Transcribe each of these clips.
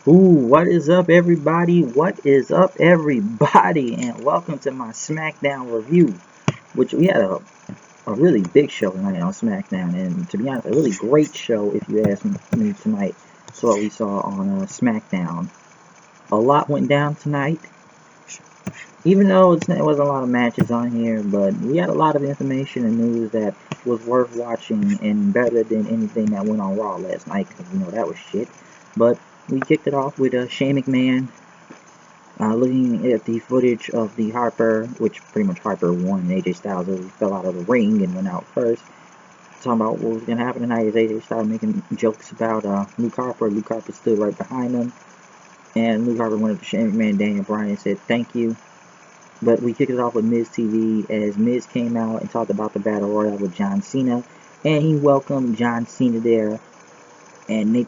What is up, everybody? What is up, everybody? And welcome to my Smackdown review, which we had a really big show tonight on Smackdown, and to be honest, a really great show if you ask me tonight. So what we saw on Smackdown. A lot went down tonight, even though it wasn't a lot of matches on here, but we had a lot of information and news that was worth watching and better than anything that went on Raw last night, because that was shit. But we kicked it off with Shane McMahon looking at the footage of the Harper, which pretty much Harper won. AJ Styles fell out of the ring and went out first. Talking about what was going to happen tonight as AJ started making jokes about Luke Harper. Luke Harper stood right behind him. And Luke Harper went up to Shane McMahon, Daniel Bryan, and said thank you. But we kicked it off with Miz TV as Miz came out and talked about the Battle Royale with John Cena. And he welcomed John Cena there. And they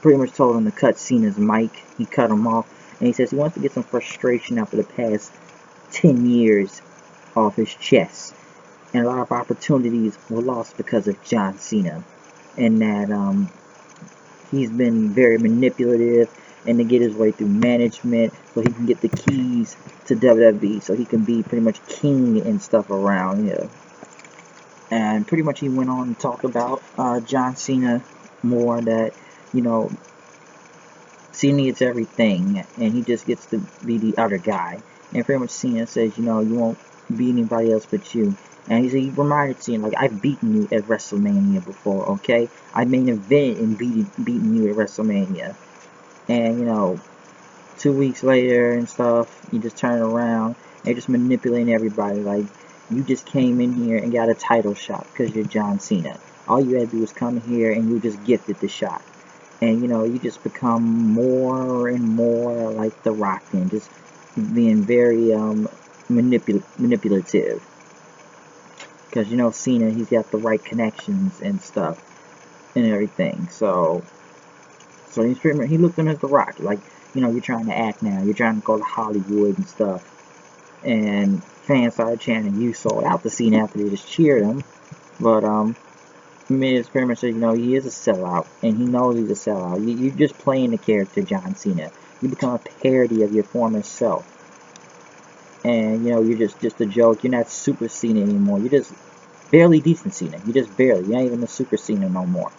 pretty much told him to cut Cena's mic. He cut him off. And he says he wants to get some frustration after the past 10 years off his chest. And a lot of opportunities were lost because of John Cena. And that he's been very manipulative and to get his way through management so he can get the keys to WWE. So he can be pretty much king and stuff around here. And pretty much he went on to talk about John Cena more, that, Cena needs everything, and he just gets to be the other guy. And pretty much Cena says, you won't beat anybody else but you. And he reminded Cena, like, I've beaten you at WrestleMania before, okay? I main event and beaten you at WrestleMania. And, 2 weeks later and stuff, you just turn around and you're just manipulating everybody. Like, you just came in here and got a title shot because you're John Cena. All you had to do was come here and you just gifted the shot. And, you just become more and more like The Rock, and just being very manipulative. Because, Cena, he's got the right connections and stuff and everything. So he's pretty much, he looked at The Rock. Like, you're trying to act now. You're trying to go to Hollywood and stuff. And fans started chanting, you sold out to Cena after they just cheered him. But, Miz pretty much said, he is a sellout, and he knows he's a sellout. You're just playing the character John Cena. You become a parody of your former self. And, you're just a joke. You're not Super Cena anymore. You're just barely decent Cena. You're just barely. You're not even a Super Cena no more.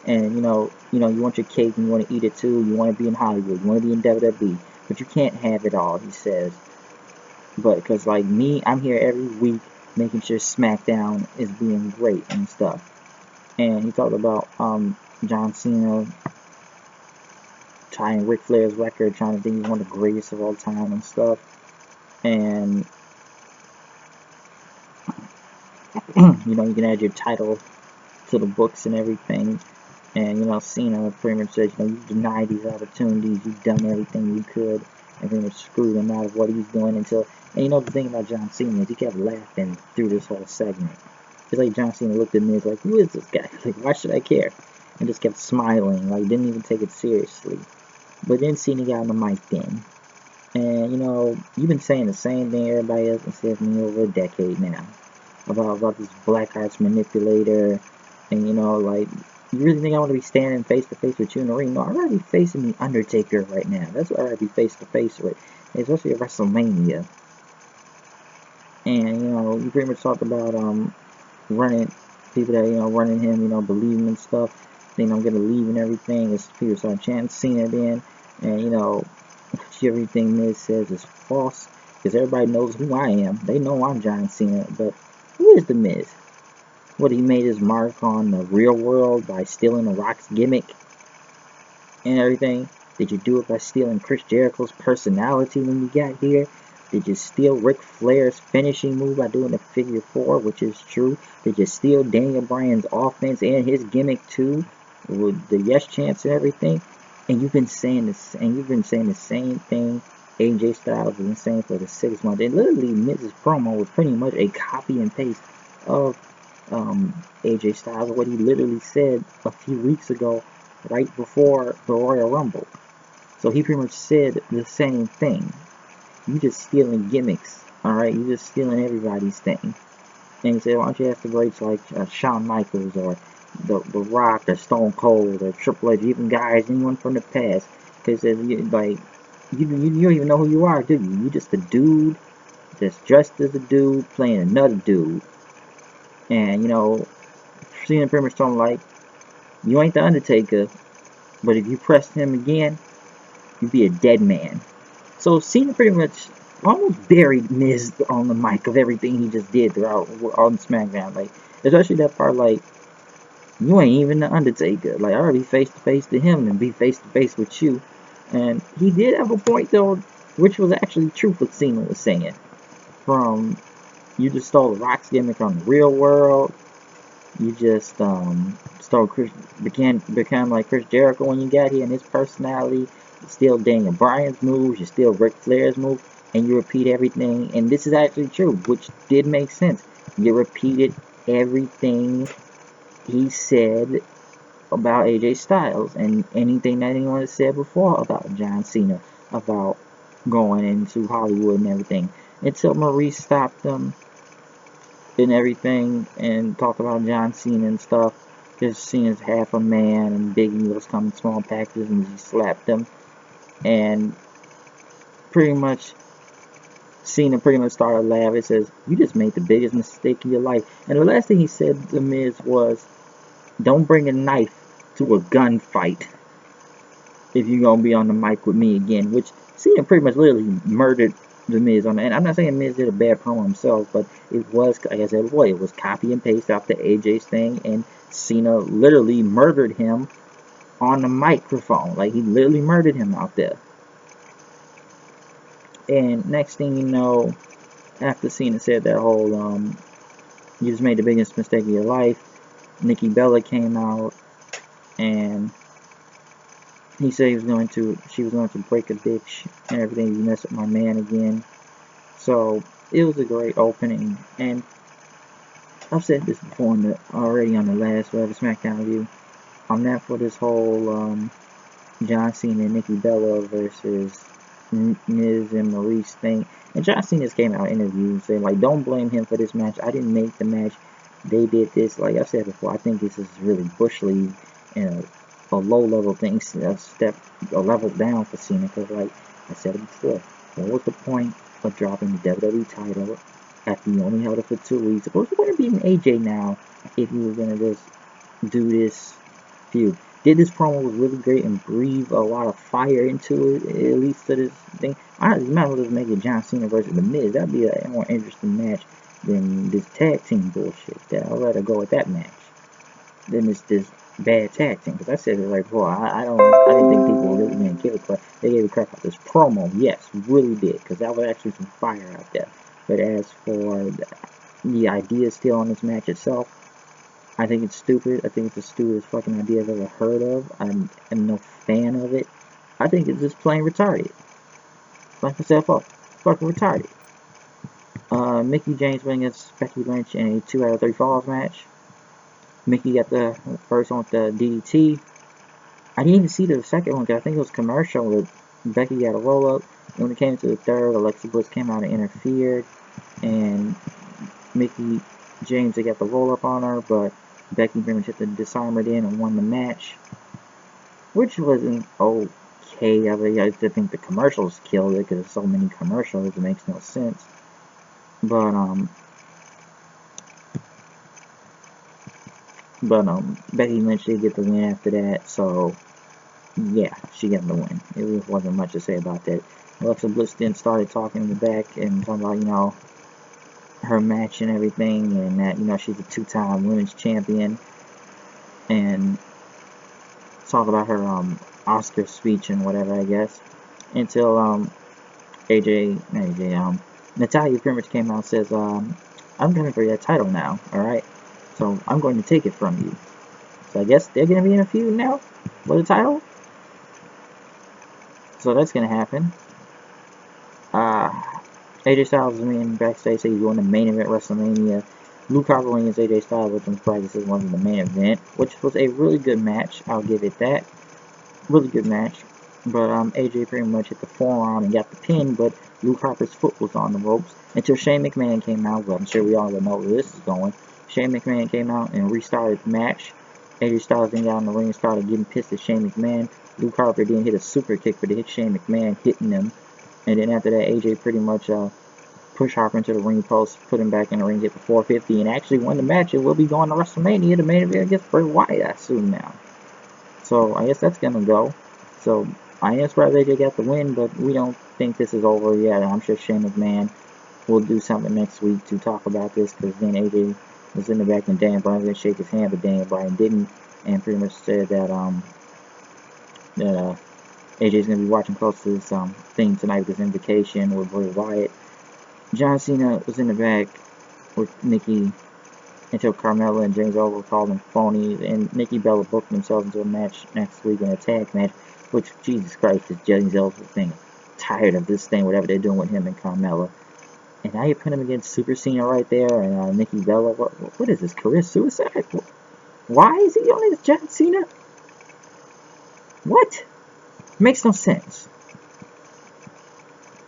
And, you want your cake and you want to eat it too. You want to be in Hollywood. You want to be in WWE. But you can't have it all, he says. But, because, like me, I'm here every week making sure Smackdown is being great and stuff. And he talked about John Cena tying Ric Flair's record, trying to think he's one of the greatest of all time and stuff. And, you can add your title to the books and everything. And, Cena pretty much says, you've denied these opportunities, you've done everything you could, and pretty much screwed him out of what he's doing until. And the thing about John Cena is he kept laughing through this whole segment. It's like John Cena looked at me and was like, who is this guy? Like, why should I care? And just kept smiling, like, didn't even take it seriously. But then Cena got on the mic then. And, you've been saying the same thing everybody else been saying for me over a decade now. About this black arts manipulator. And, like, you really think I want to be standing face to face with you in the ring? No, I'd rather be facing the Undertaker right now. That's what I'd rather be face to face with. Especially at WrestleMania. And, you pretty much talked about, running people that running him, believe him and stuff. Then I'm gonna leave and everything. As people start chanting Cena then, and everything Miz says is false because everybody knows who I am. They know I'm John Cena, but who is the Miz? What, he made his mark on the real world by stealing The Rock's gimmick and everything? Did you do it by stealing Chris Jericho's personality when you got here? Did you steal Ric Flair's finishing move by doing the figure four, which is true? Did you steal Daniel Bryan's offense and his gimmick too, with the yes chants and everything? And you've been saying this, and you've been saying the same thing AJ Styles has been saying for the 6 months. And literally, Miz's promo was pretty much a copy and paste of AJ Styles, what he literally said a few weeks ago, right before the Royal Rumble. So he pretty much said the same thing. You just stealing gimmicks, alright? You just stealing everybody's thing. And he said, why don't you ask the greats like Shawn Michaels or the Rock or Stone Cold or Triple H, even guys, anyone from the past. Because like you don't even know who you are, do you? You just a dude that's dressed as a dude playing another dude, and Cena pretty much told him like, you ain't the Undertaker, but if you pressed him again, you'd be a dead man. So Cena pretty much almost buried Miz on the mic of everything he just did throughout on SmackDown. Like, especially that part, like, you ain't even the Undertaker. Like, I'd be face to face to him and be face to face with you. And he did have a point though, which was actually true what Cena was saying. From you just stole the Rock's gimmick from the real world. You just stole became like Chris Jericho when you got here, and his personality. You steal Daniel Bryan's moves. You steal Ric Flair's moves, and you repeat everything. And this is actually true, which did make sense. You repeated everything he said about AJ Styles and anything that anyone has said before about John Cena, about going into Hollywood and everything. Until Maurice stopped him and everything and talked about John Cena and stuff. Because Cena's half a man and Big Eagles come in small packages and he slapped him. And pretty much Cena pretty much started laughing. It says, you just made the biggest mistake of your life. And the last thing he said to Miz was, don't bring a knife to a gunfight if you're going to be on the mic with me again. Which Cena pretty much literally murdered the Miz on that. And I'm not saying Miz did a bad promo himself, but it was, like I said before, it was copy and paste after AJ's thing, and Cena literally murdered him on the microphone. Like, he literally murdered him out there. And next thing you know, after Cena said that whole, you just made the biggest mistake of your life, Nikki Bella came out, and he said she was going to break a bitch and everything. You mess with my man again. So it was a great opening, and I've said this before already on the last SmackDown review. I'm not for this whole John Cena and Nikki Bella versus Miz and Maurice thing. And John Cena came out in interviews saying like, don't blame him for this match. I didn't make the match. They did this. Like I said before, I think this is really Bush League and a low-level thing, a level down for Cena, because like I said it before, what was the point of dropping the WWE title after you only held it for 2 weeks? Suppose you want to beat an AJ now if you were going to just do this feud. Did this promo was really great and breathe a lot of fire into it, at least to this thing. I might as well just make it John Cena versus The Miz. That'd be a more interesting match than this tag team bullshit. I'd rather go with that match than this bad tag team. Because I said it right before. I didn't think people really didn't give a crap. They gave a crap about this promo. Yes, really did. Because that was actually some fire out there. But as for the idea still on this match itself, I think it's stupid. I think it's the stupidest fucking idea I've ever heard of. I'm no fan of it. I think it's just plain retarded. Like I said, fucking retarded. Mickie James winning against Becky Lynch in a 2 out of 3 falls match. Mickie got the first one with the DDT. I didn't even see the second one because I think it was commercial. Becky got a roll up. And when it came to the third, Alexa Bliss came out and interfered. And Mickie James, they got the roll up on her, but Becky pretty much hit the disarmer in and won the match, which wasn't okay. I think the commercials killed it because there's so many commercials, it makes no sense. But Becky Lynch did get the win after that, so yeah, she got the win. It wasn't much to say about that. Alexa Bliss then started talking in the back and talking about, her match and everything, and that, she's a 2-time women's champion, and talk about her Oscar speech and whatever, I guess, until Natalya pretty much came out and says, I'm coming for your title now, alright? So I'm going to take it from you. So I guess they're going to be in a feud now for the title. So that's going to happen. AJ Styles is in backstage, saying he's going to main event WrestleMania. Luke Harper against AJ Styles, which I'm surprised this wasn't the main event, which was a really good match. I'll give it that. Really good match. But AJ pretty much hit the forearm and got the pin, but Luke Harper's foot was on the ropes until Shane McMahon came out. Well, I'm sure we all know where this is going. Shane McMahon came out and restarted the match. AJ Styles then got in the ring and started getting pissed at Shane McMahon. Luke Harper didn't hit a super kick, but it hit Shane McMahon, hitting him. And then after that, AJ pretty much pushed Harper into the ring post, put him back in the ring, hit the 450, and actually won the match. It will be going to WrestleMania, the main event against Bray Wyatt, I assume now. So I guess that's going to go. So I am surprised AJ got the win, but we don't think this is over yet. I'm sure Shane McMahon will do something next week to talk about this, because then AJ was in the back and Dan Bryan didn't shake his hand, but Daniel Bryan didn't, and pretty much said that AJ's gonna be watching close to this thing tonight with this invocation with Bray Wyatt. John Cena was in the back with Nikki until Carmella and James Ellsworth called them phonies, and Nikki Bella booked themselves into a match next week in a tag match, which, Jesus Christ, is James Ellsworth thing. Tired of this thing, whatever they're doing with him and Carmella. And now you put him against Super Cena right there, and Nikki Bella. What is this, career suicide? Why is he on this John Cena? What? Makes no sense.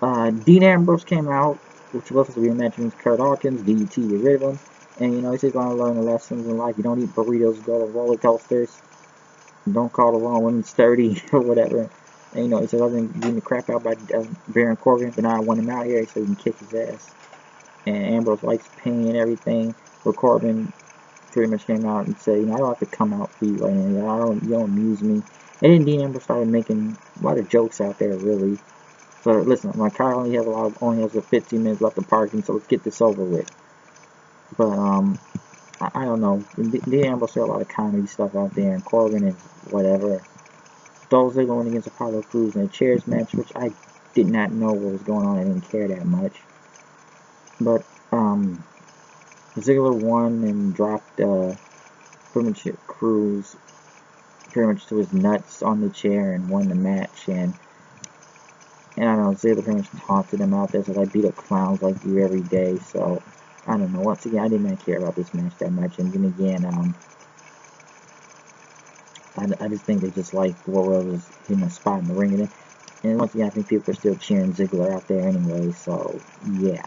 Dean Ambrose came out, which was supposed to be a match against Kurt Hawkins. DDT, get rid of him. And, he's just going to learn the lessons in life. You don't eat burritos, go to roller coasters. Don't call the wrong women sturdy or whatever. And, he said, I've been beating the crap out by Baron Corbin, but now I want him out here so he can kick his ass. And Ambrose likes pain and everything. But Corbin pretty much came out and said, I don't have to come out for you right now. You don't amuse me. And then Dean Ambrose started making a lot of jokes out there, really. So listen, my car only has 15 minutes left of parking, so let's get this over with. But I don't know. Dean Ambrose said a lot of comedy stuff out there, and Corbin and whatever. Dolph Ziggler went against Apollo Crews in a chairs match, which I did not know what was going on. I didn't care that much. But Ziggler won and dropped pretty much Crews pretty much to his nuts on the chair and won the match. And I don't know, Ziggler pretty much taunted him out there, so I beat up clowns like you every day. So I don't know. Once again, I did not care about this match that much. And then again, I just think they just like what was spot in the ring. And once again, I think people are still cheering Ziggler out there anyway. So yeah.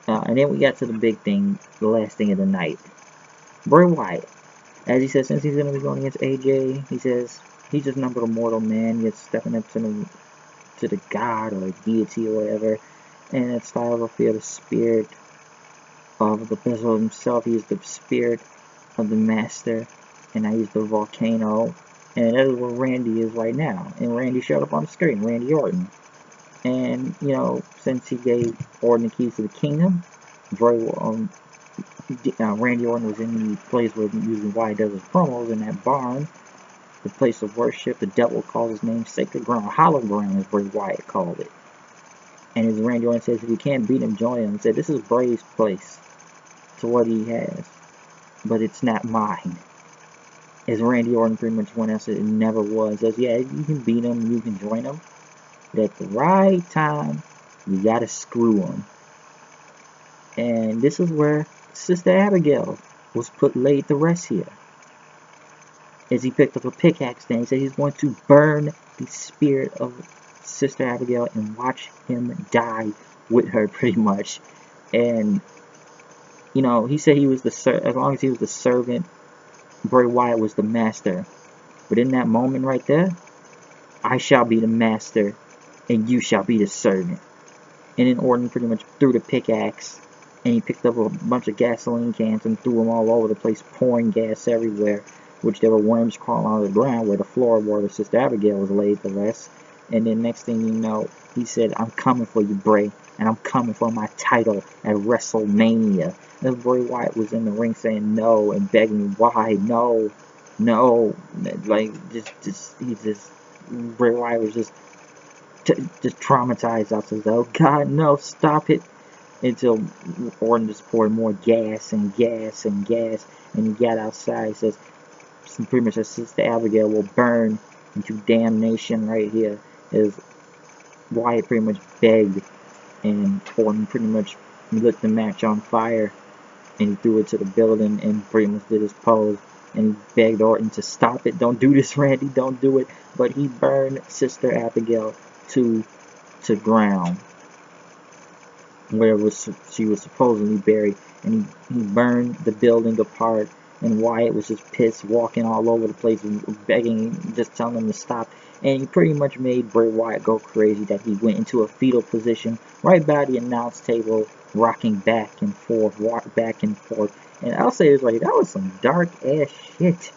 And then we got to the big thing, the last thing of the night. Bray Wyatt. As he says, since he's going to be going against AJ, he says he's just numbered a mortal man. He's stepping up to the god or deity or whatever. And that style will feel the spirit of the vessel himself. He is the spirit of the master. And I use the volcano. And that is where Randy is right now. And Randy showed up on the screen, Randy Orton. And, since he gave Orton the keys to the kingdom, Randy Orton was in the place where usually Wyatt does his promos, in that barn, the place of worship. The devil calls his name sacred ground, hollow ground is Bray Wyatt called it. And as Randy Orton says, if you can't beat him, join him. He said, this is Bray's place to what he has, but it's not mine. As Randy Orton pretty much went out, said it never was. Says, yeah, you can beat him, you can join him, but at the right time, you gotta screw him. And this is where Sister Abigail was laid to rest here. As he picked up a pickaxe, then he said he's going to burn the spirit of Sister Abigail and watch him die with her, pretty much. And he said he was as long as he was the servant, Bray Wyatt was the master. But in that moment right there, I shall be the master and you shall be the servant. And then Orton pretty much threw the pickaxe, and he picked up a bunch of gasoline cans and threw them all over the place, pouring gas everywhere, which there were worms crawling on the ground where the floorboard of Sister Abigail was laid to rest. And then next thing you know, he said, I'm coming for you, Bray, and I'm coming for my title at WrestleMania. And Bray Wyatt was in the ring saying no and begging, why, no, like, Bray Wyatt was just traumatized. I said, oh God, no, stop it. Until Orton just poured more gas and gas and gas, and he got outside. He says, pretty much, Sister Abigail will burn into damnation right here. As Wyatt pretty much begged, and Orton pretty much lit the match on fire, and he threw it to the building and pretty much did his pose, and he begged Orton to stop it. Don't do this, Randy, don't do it. But he burned Sister Abigail to ground, where she was supposedly buried, and he burned the building apart, and Wyatt was just pissed, walking all over the place, begging, just telling him to stop. And he pretty much made Bray Wyatt go crazy, that he went into a fetal position right by the announce table, rocking back and forth, back and forth. And I'll say this right, that was some dark ass shit.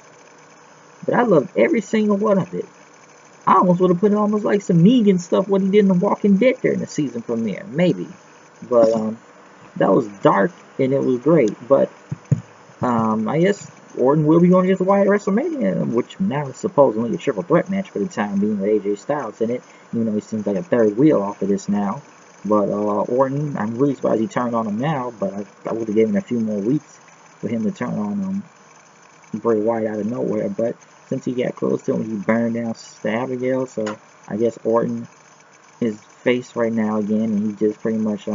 But I loved every single one of it. I almost would have put it almost like some Negan stuff, what he did in The Walking Dead during the season premiere, maybe. But that was dark and it was great. But I guess Orton will be going against Wyatt at WrestleMania, which now is supposedly a triple threat match for the time being with AJ Styles in it. You know, he seems like a third wheel off of this now. But Orton, I'm really surprised he turned on him now, but I would have given him a few more weeks for him to turn on Bray Wyatt out of nowhere. But since he got close to him, he burned down Sister Abigail, so I guess Orton is face right now again, and he just pretty much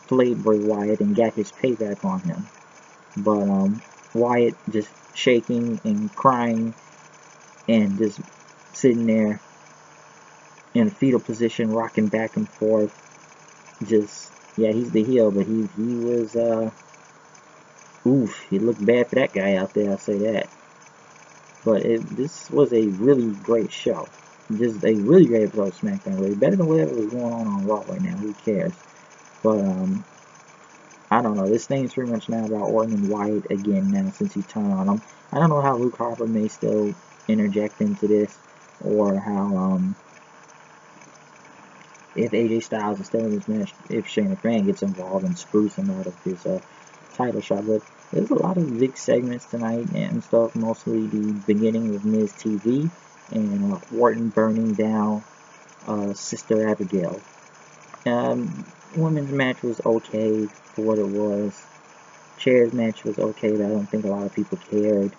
played Bray Wyatt and got his payback on him. But Wyatt just shaking and crying and just sitting there in a fetal position, rocking back and forth. Just, yeah, he's the heel, but he was, oof, he looked bad for that guy out there, I'll say that. But this was a really great show. Just a really great episode of SmackDown. Really better than whatever was going on Raw right now. Who cares? But I don't know. This thing's pretty much now about Orton and Wyatt again now since he turned on them. I don't know how Luke Harper may still interject into this, or how if AJ Styles is still in this match, if Shane McMahon gets involved and screws him out of his title shot. But there's a lot of big segments tonight and stuff, mostly the beginning of Miz TV and Orton burning down Sister Abigail. Women's match was okay for what it was. Chairs match was okay, but I don't think a lot of people cared.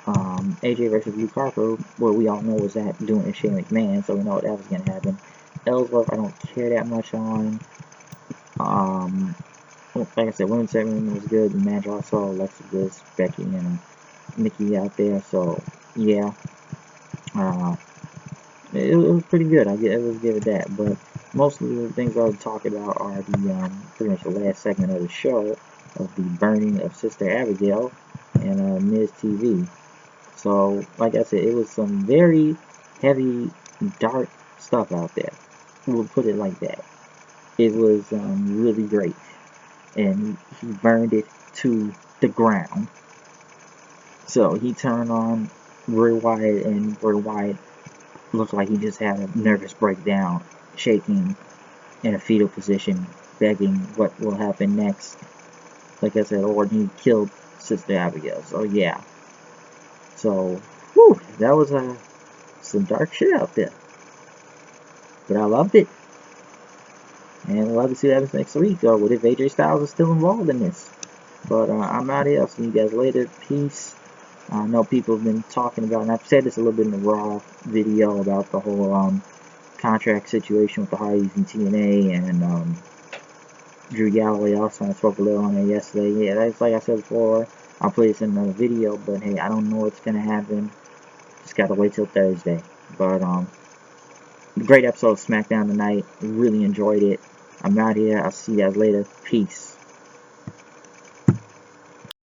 AJ versus Luke Harper, well, we all know was that doing it Shane McMahon, so we know that was going to happen. Ellsworth, I don't care that much on. Like I said, women's segment was good. The match also, Alexa Bliss, Becky, and Nikki out there. So yeah, it was pretty good. I will give it that. But most of the things I'll talk about are the pretty much the last segment of the show, of the burning of Sister Abigail and Miz TV. So like I said, it was some very heavy, dark stuff out there. We'll put it like that. It was really great, and he burned it to the ground. So he turned on Bray Wyatt, and Bray Wyatt looked like he just had a nervous breakdown, shaking in a fetal position, begging what will happen next. Like I said, Orton, he killed Sister Abigail. So yeah. So, whew, that was some dark shit out there. But I loved it. And we'll have to see what happens next week, or what if AJ Styles is still involved in this. But I'm out here. I'll see you guys later. Peace. I know people have been talking about, and I've said this a little bit in the Raw video about the whole contract situation with the Hardys and TNA, and Drew Galloway also. I spoke a little on it yesterday. Yeah, that's like I said before. I'll play this in another video, but hey, I don't know what's gonna happen. Just gotta wait till Thursday. But great episode of SmackDown tonight. Really enjoyed it. I'm out here. I'll see you guys later. Peace.